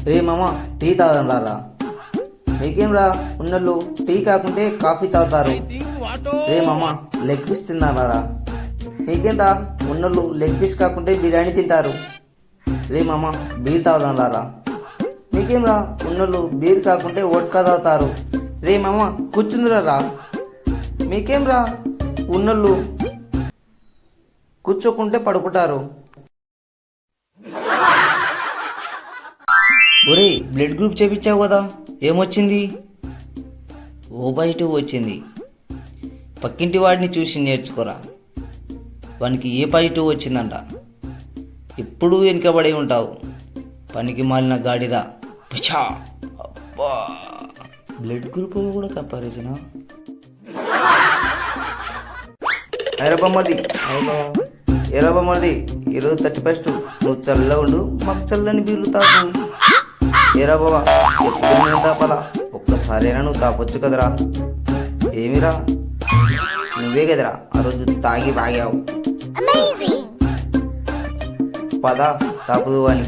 రే మామ టీ తాగడం రారా. మీకేం రా ఉన్నోళ్ళు టీ కాకుంటే కాఫీ తాగుతారు. రే మామ లెగ్ పీస్ తిన్నారా. మీకేం రా ఉన్నోళ్ళు లెగ్ పీస్ కాకుంటే బిర్యానీ తింటారు. రే మామ బీర్ తాగడం రారా. మీకేం రా ఉన్నోళ్ళు బీర్ కాకుంటే వోడ్కా తాగుతారు. రే మామ కూర్చుందిరా. మీకేం రా ఉన్నోళ్ళు కూర్చోకుంటే పడుకుంటారు. ఒరే బ్లడ్ గ్రూప్ చేపించావు కదా, ఏమొచ్చింది? ఓ పాజిటివ్ వచ్చింది. పక్కింటి వాడిని చూసి నేర్చుకోరా, వానికి ఏ పాజిటివ్ వచ్చిందంట. ఎప్పుడూ వెనుకబడి ఉంటావు, పనికి మాలిన గాడిద. పిచ్చా అబ్బా, బ్లడ్ గ్రూప్ కూడా కంపారిజనా? ఎరబమ్మది ఈరోజు 31. నువ్వు చల్లగా ఉండు, మాకు చల్లని బీర్లు తాగు. ఏరా బాబా ఎప్పుడు నేను తాపాలా? ఒక్కసారైనా నువ్వు తాపొచ్చు కదరా. ఏమిరా నువ్వే కదరా ఆ రోజు తాగి బాగావు. పద తాపుదు అని.